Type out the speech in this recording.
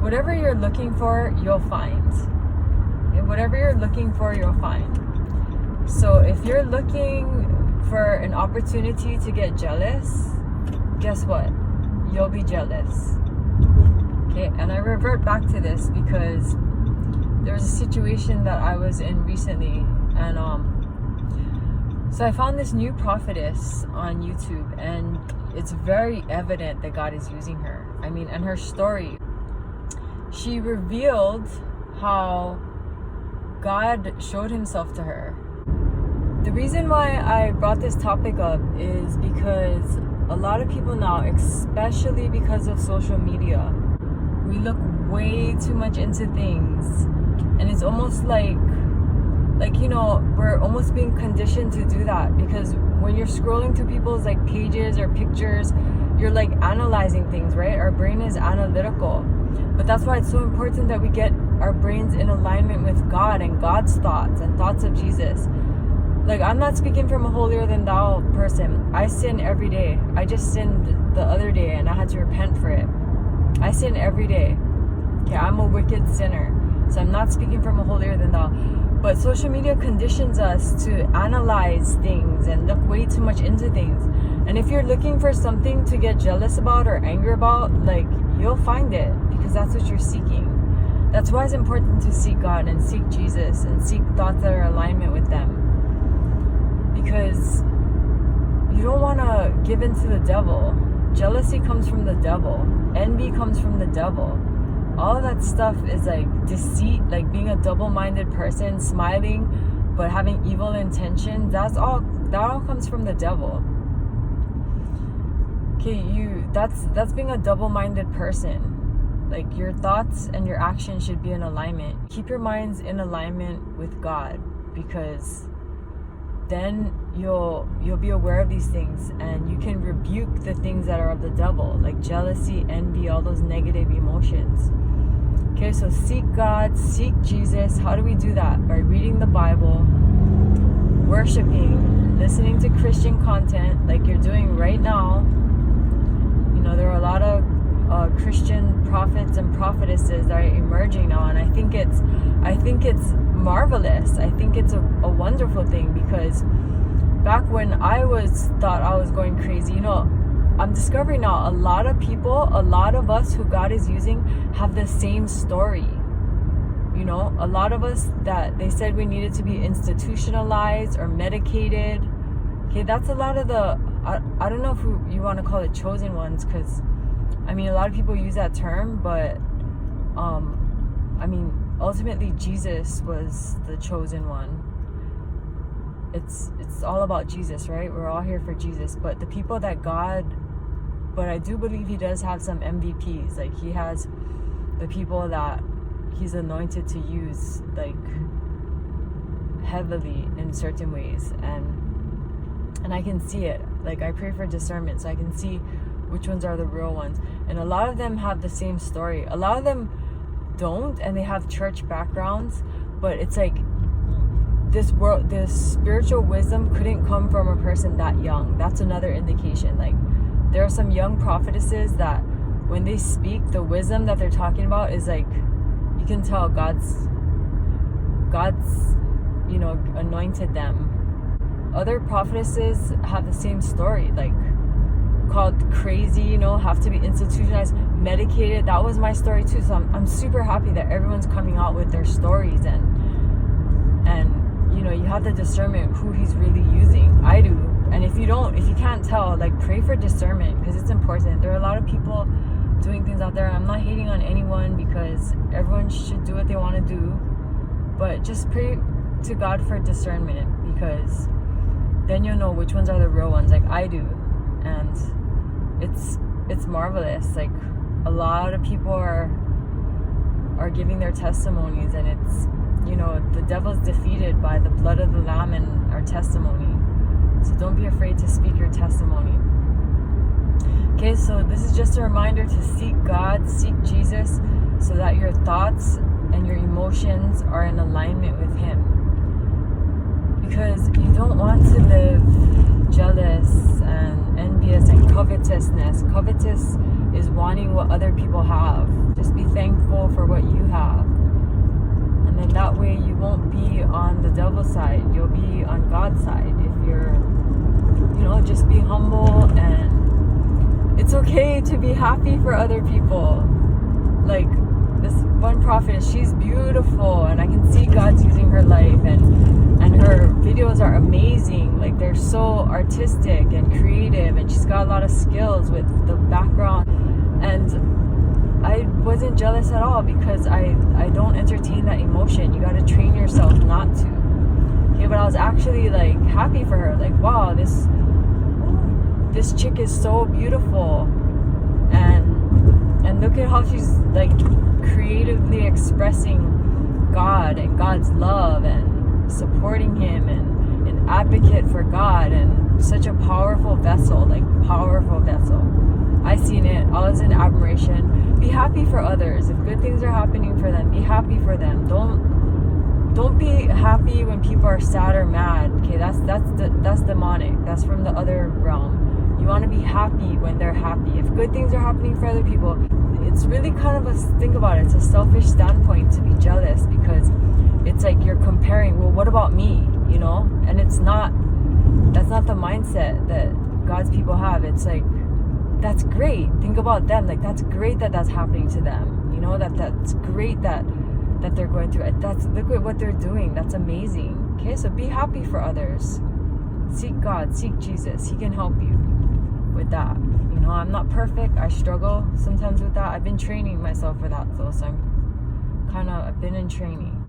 whatever you're looking for, you'll find. Okay? Whatever you're looking for, you'll find. So if you're looking for an opportunity to get jealous, guess what? You'll be jealous. Okay, and I revert back to this because there was a situation that I was in recently, and so I found this new prophetess on YouTube, and it's very evident that God is using her. I mean, and her story, she revealed how God showed himself to her. The reason why I brought this topic up is because a lot of people now, especially because of social media, we look way too much into things, and it's almost like you know, we're almost being conditioned to do that, because when you're scrolling through people's like pages or pictures, you're like analyzing things, right? Our brain is analytical, but that's why it's so important that we get our brains in alignment with God and God's thoughts and thoughts of Jesus. Like, I'm not speaking from a holier than thou person. I sin every day. I just sinned the other day and I had to repent for it. I sin every day. Okay, I'm a wicked sinner. So I'm not speaking from a holier than thou. But social media conditions us to analyze things and look way too much into things. And if you're looking for something to get jealous about or angry about, like, you'll find it, because that's what you're seeking. That's why it's important to seek God and seek Jesus and seek thoughts that are in alignment with them. Because you don't want to give in to the devil. Jealousy comes from the devil. Envy comes from the devil. All of that stuff is like deceit, like being a double-minded person, smiling but having evil intentions. That all comes from the devil. Okay, that's being a double-minded person. Like, your thoughts and your actions should be in alignment. Keep your minds in alignment with God, because then you'll be aware of these things, and you can rebuke the things that are of the devil, like jealousy, envy, all those negative emotions. Okay, so seek God, seek Jesus. How do we do that? By reading the Bible, worshiping, listening to Christian content like you're doing right now. You know, there are a lot of Christian prophets and prophetesses that are emerging now, and I think it's marvelous. I think it's a wonderful thing, because back when I thought I was going crazy, you know, I'm discovering now a lot of people, a lot of us who God is using have the same story. You know, a lot of us that they said we needed to be institutionalized or medicated. Okay, that's a lot of the, I don't know if you want to call it chosen ones, because I mean, a lot of people use that term, but I mean, ultimately Jesus was the chosen one. It's all about Jesus, right? We're all here for Jesus. But the people that but I do believe he does have some MVPs. Like, he has the people that he's anointed to use, like, heavily in certain ways. And I can see it. Like, I pray for discernment so I can see which ones are the real ones. And a lot of them have the same story. A lot of them don't, and they have church backgrounds, but it's like this spiritual wisdom couldn't come from a person that young. That's another indication. Like, there are some young prophetesses that when they speak, the wisdom that they're talking about is like, you can tell God's you know, anointed them. Other prophetesses have the same story, like, called crazy, you know, have to be institutionalized, medicated. That was my story too. So I'm super happy that everyone's coming out with their stories, and you know, you have the discernment who he's really using. I do. And if you can't tell, like, pray for discernment, because it's important. There are a lot of people doing things out there. I'm not hating on anyone, because everyone should do what they want to do, but just pray to God for discernment, because then you'll know which ones are the real ones, like I do. And it's marvelous. Like, a lot of people are giving their testimonies, and it's, you know, the devil's defeated by the blood of the Lamb and our testimony. So don't be afraid to speak your testimony. Okay, so this is just a reminder to seek God, seek Jesus, so that your thoughts and your emotions are in alignment with him. Because you don't want to live jealous and envious and covetousness. Covetous is wanting what other people have. Just be thankful for what you have. And then that way you won't be on the devil's side. You'll be on God's side. If you're, just be humble, and it's okay to be happy for other people. Like this one prophet, she's beautiful, and I can see God's using her life, and her videos are amazing. Like they're so artistic and creative, and she's got a lot of skills with the background. And I wasn't jealous at all, because I don't entertain that emotion. You got to train yourself not to. Okay, but I was actually like happy for her. Like, wow, this chick is so beautiful, and look at how she's like creatively expressing God and God's love and supporting him, and an advocate for God, and such a powerful vessel. I seen it. I was in admiration. Be happy for others. If good things are happening for them, be happy for them. Don't be happy when people are sad or mad. Okay, that's demonic. That's from the other realm. You want to be happy when they're happy. If good things are happening for other people, it's really kind of think about it, it's a selfish standpoint to be jealous, because it's like you're comparing, well, what about me? And that's not the mindset that God's people have. It's like, that's great. Think about them. Like, that's great that's happening to them. That's great that they're going through it. Look at what they're doing. That's amazing. Okay, so be happy for others. Seek God, seek Jesus. He can help you with that. I'm not perfect. I struggle sometimes with that. I've been training myself for that though, so I've been in training.